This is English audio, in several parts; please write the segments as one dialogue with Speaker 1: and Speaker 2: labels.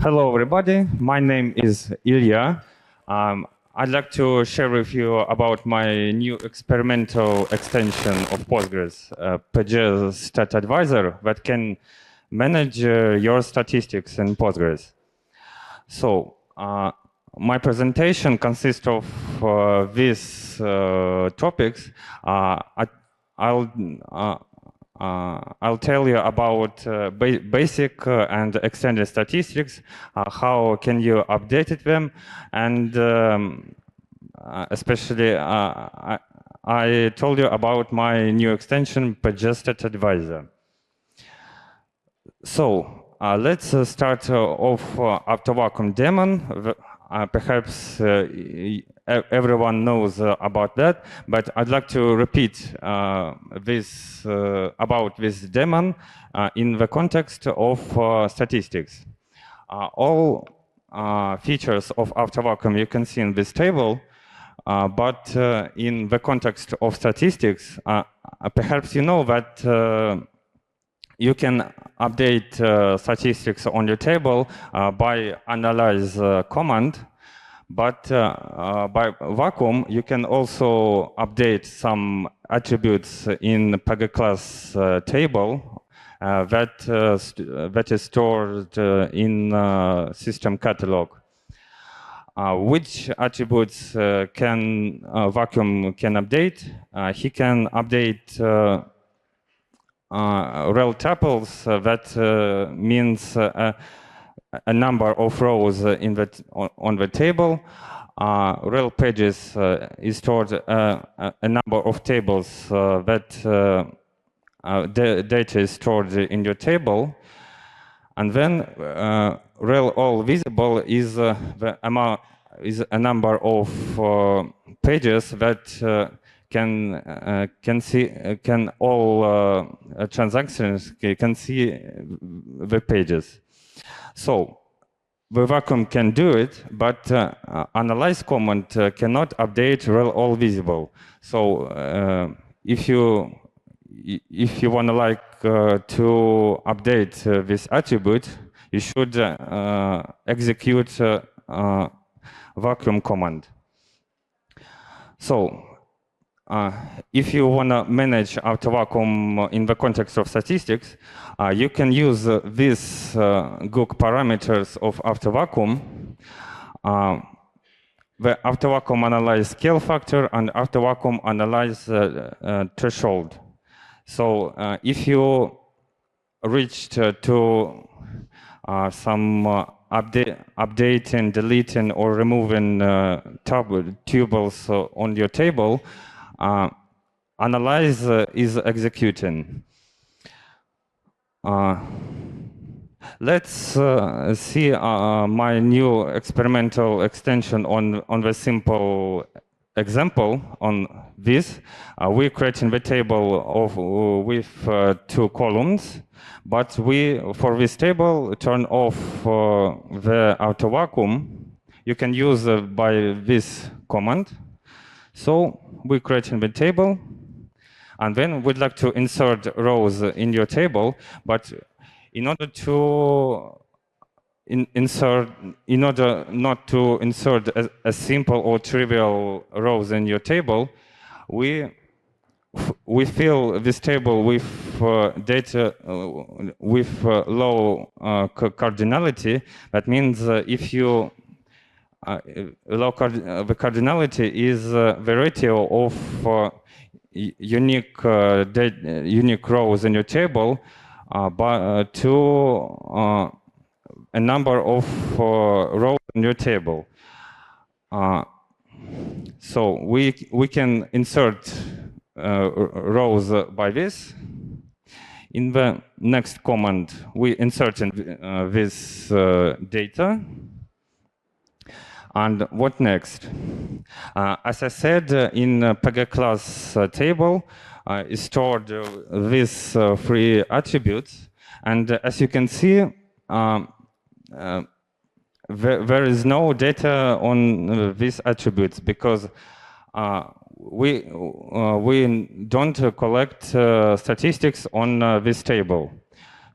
Speaker 1: Hello, everybody. My name is Ilia. I'd like to share with you about my new experimental extension of Postgres, Pages Stat Advisor, that can manage your statistics in Postgres. So, my presentation consists of these topics. I'll tell you about basic and extended statistics, how can you update them, and especially I told you about my new extension, Pagestat Advisor. So let's start off after vacuum daemon. Perhaps everyone knows about that, but I'd like to repeat about this daemon in the context of statistics. All features of after vacuum you can see in this table, but in the context of statistics, perhaps you know that you can update statistics on your table by analyze command, but by vacuum you can also update some attributes in Pega class table that is stored in system catalog. Which attributes can vacuum can update? He can update rel tuples, that means a number of rows on the table. Rel pages is stored a number of tables that the data is stored in your table. And then rel all visible is is a number of pages that can all transactions can see the pages. So the vacuum can do it, but analyze command cannot update rel all visible. So if you want to update this attribute, you should execute vacuum command. So if you want to manage after vacuum in the context of statistics, you can use these GOOC parameters of after vacuum. The after vacuum analyze scale factor and after vacuum analyze threshold. So if you reached to some updating, deleting, or removing tuples on your table, analyze is executing. Let's see my new experimental extension on the simple example on this. We're creating the table with 2 columns, but for this table, turn off the auto vacuum. You can use by this command. So we're creating the table, and then we'd like to insert rows in your table, but in order not to insert a simple or trivial rows in your table, we fill this table with data with low cardinality. That means if you the cardinality is the ratio of unique rows in your table to a number of rows in your table. So we can insert rows by this. In the next command, we insert this data. And what next? As I said, in Pega class table is stored these 3 attributes, and as you can see, there is no data on these attributes because we don't collect statistics on this table.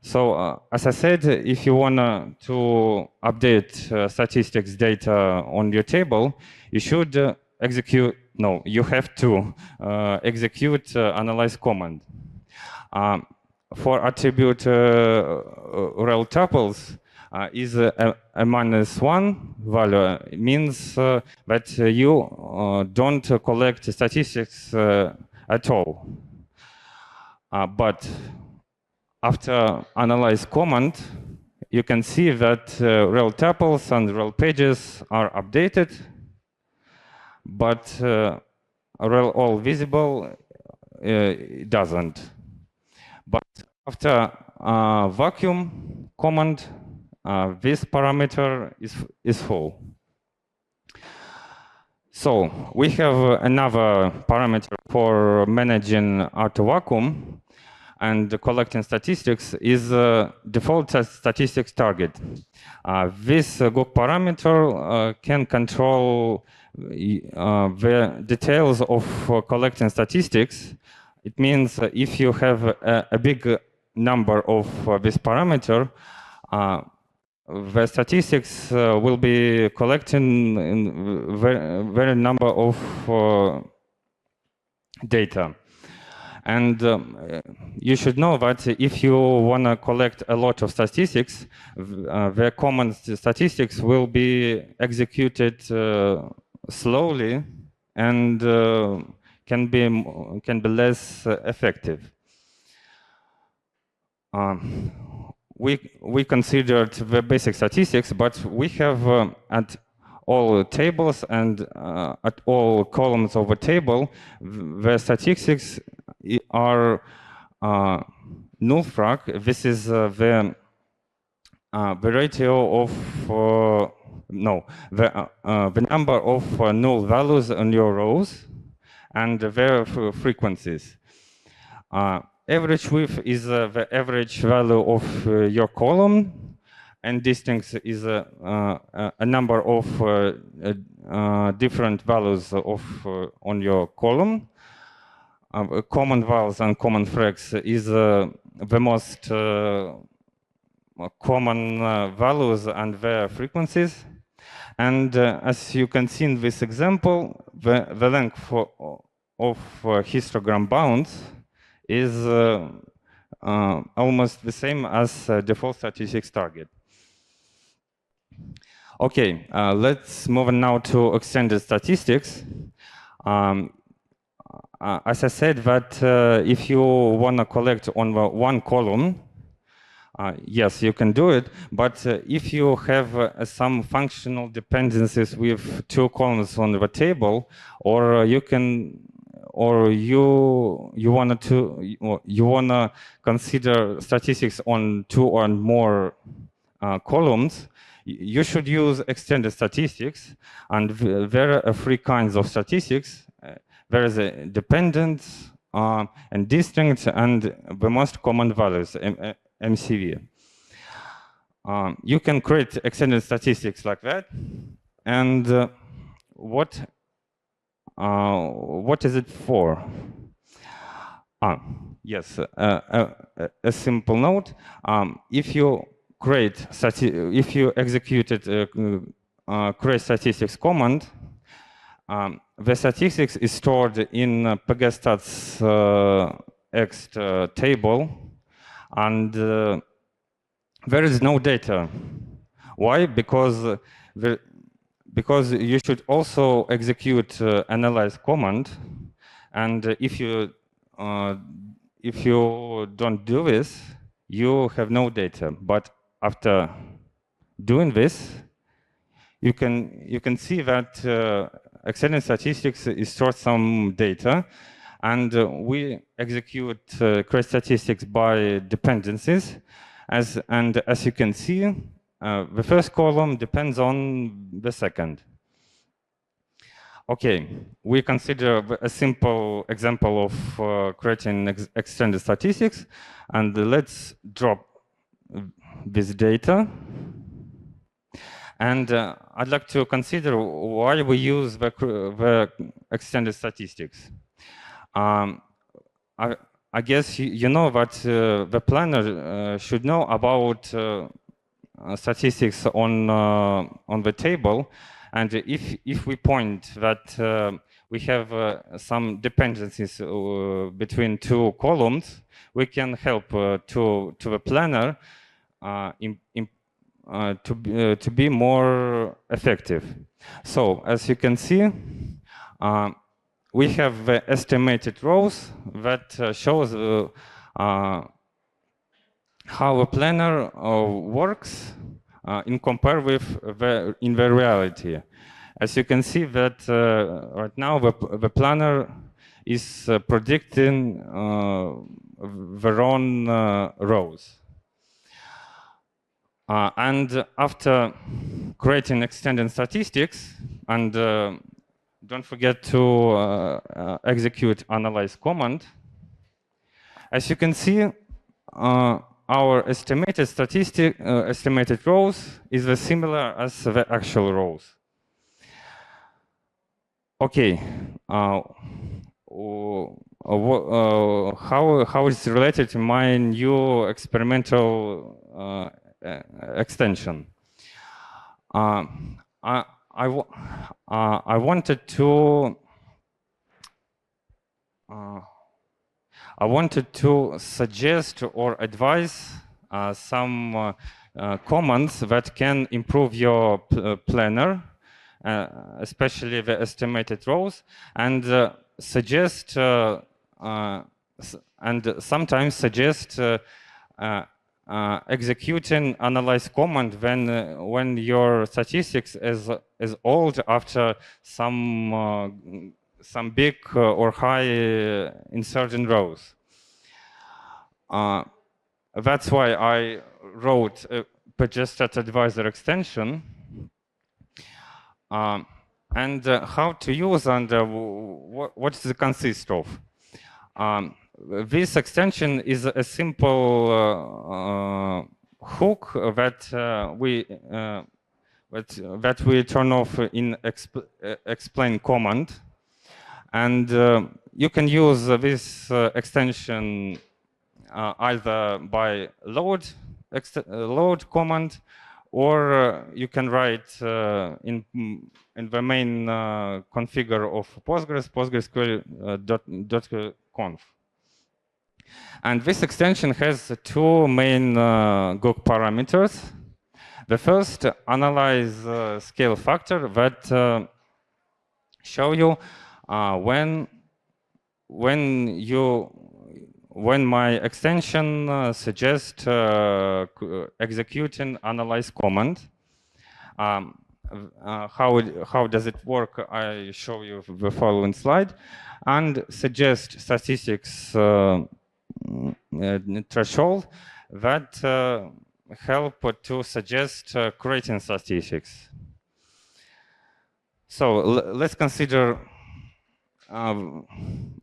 Speaker 1: So as I said, if you want to update statistics data on your table, you should you have to execute analyze command. For attribute rel tuples, is a -1 value means that you don't collect statistics at all. But after analyze command, you can see that rel tuples and rel pages are updated, but rel all visible doesn't. But after vacuum command, this parameter is full. So we have another parameter for managing auto vacuum and collecting statistics is default statistics target. This group parameter can control the details of collecting statistics. It means if you have a big number of this parameter, the statistics will be collecting in very number of data. And you should know that if you want to collect a lot of statistics, the common statistics will be executed slowly and can be less effective. We considered the basic statistics, but we have at all tables and at all columns of a table, the statistics are null frag. This is the ratio of the number of null values on your rows and their frequencies. Average width is the average value of your column, and distance is a number of different values of on your column. Common vowels and common fracs is the most common values and their frequencies. And as you can see in this example, the length of histogram bounds is almost the same as default statistics target. Okay, let's move on now to extended statistics. As I said, that if you want to collect on one column, yes, you can do it. But if you have some functional dependencies with two columns on the table, or you want to consider statistics on two or more columns, you should use extended statistics. And there are three kinds of statistics. There is a dependence and distinct and the most common values, MCV. You can create extended statistics like that. And what is it for? Yes, a simple note. If you executed create statistics command, the statistics is stored in pgstats ext table, and there is no data. Why? Because you should also execute analyze command, and if you don't do this, you have no data. But after doing this, you can see that extended statistics is stored some data, and we execute create statistics by dependencies, as you can see, the first column depends on the second. Okay, we consider a simple example of creating extended statistics, and let's drop this data. And I'd like to consider why we use the extended statistics. I guess you know that the planner should know about statistics on the table, and if we point that we have some dependencies between two columns, we can help to the planner to be more effective. So as you can see, we have the estimated rows that shows how a planner works in compare with in the reality. As you can see that right now the planner is predicting the wrong rows. And after creating extended statistics, and don't forget to execute analyze command, as you can see, our estimated rows is the similar as the actual rows. Okay, how is related to my new experimental extension? I wanted to suggest or advise some commands that can improve your planner, especially the estimated rows, and suggest and sometimes suggest executing analyze command when your statistics is old after some big or high insertion rows. That's why I wrote a PostgreSQL Advisor extension, and how to use and what does it consist of. This extension is a simple hook that we turn off in explain command, and you can use this extension either by load command, or you can write in the main configure of PostgreSQL.conf. And this extension has two main GOG parameters. The first, analyze scale factor, that show you when my extension suggests executing analyze command. How does it work? I show you the following slide, and suggest statistics threshold that help to suggest creating statistics. So let's consider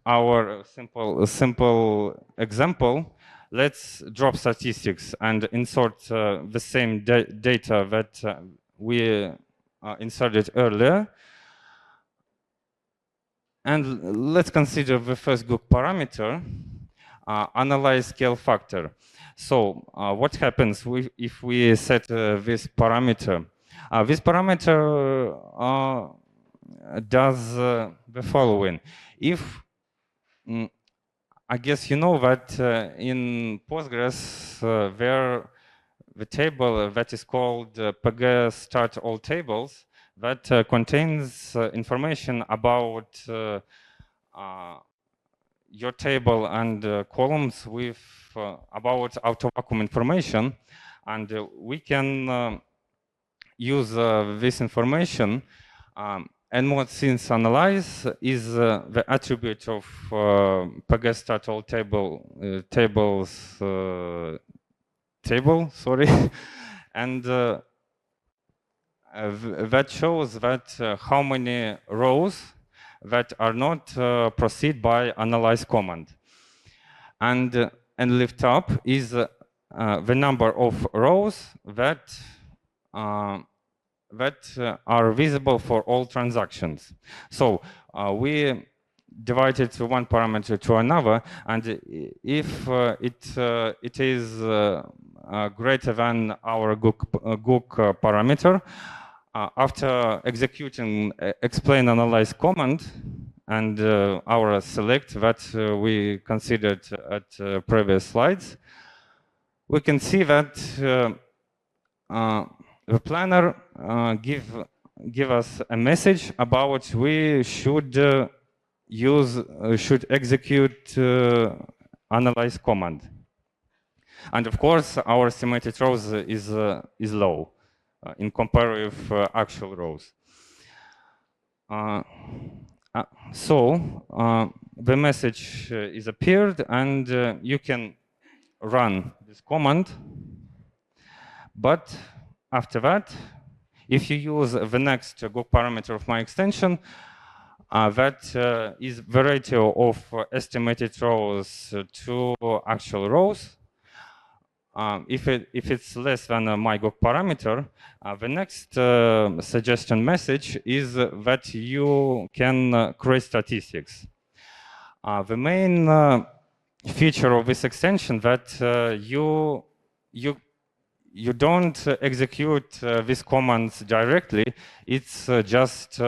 Speaker 1: our simple example. Let's drop statistics and insert the same data that we inserted earlier. And let's consider the first GOG parameter, analyze scale factor. So what happens if we set this parameter? This parameter does the following. If I guess you know that in Postgres there the table that is called pg start all tables that contains information about your table and columns with about auto vacuum information, and we can use this information. And since analyze is the attribute of pg start all table, sorry, and that shows that how many rows that are not proceed by analyze command, and lift up is the number of rows that are visible for all transactions. So we divided to one parameter to another, and if it is greater than our GOOK parameter, after executing explain analyze command and our select that we considered at previous slides, we can see that the planner give us a message about we should should execute analyze command, and of course our estimated rows is low in comparison with actual rows. So the message is appeared, and you can run this command. But after that, if you use the next GOOK parameter of my extension, that is the ratio of estimated rows to actual rows. If it's less than my GOOK parameter, the next suggestion message is that you can create statistics. The main feature of this extension that you don't execute these commands directly. It's just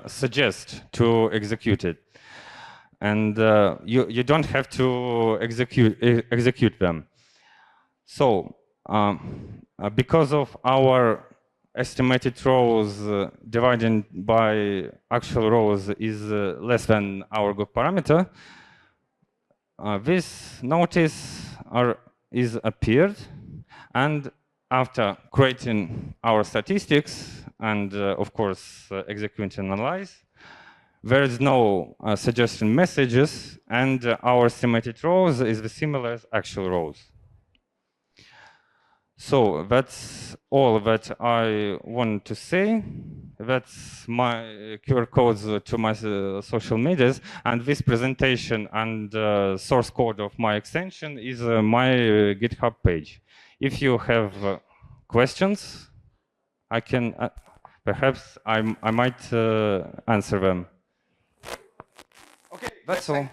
Speaker 1: suggest to execute it, and you don't have to execute them. So because of our estimated rows divided by actual rows is less than our GOOK parameter, this notice is appeared, and after creating our statistics and of course executing analyze, there is no suggestion messages, and our estimated rows is the similar as actual rows. So that's all that I want to say. That's my QR codes to my social medias, and this presentation and source code of my extension is my GitHub page. If you have questions, I can perhaps I might answer them.
Speaker 2: Okay,
Speaker 1: that's all.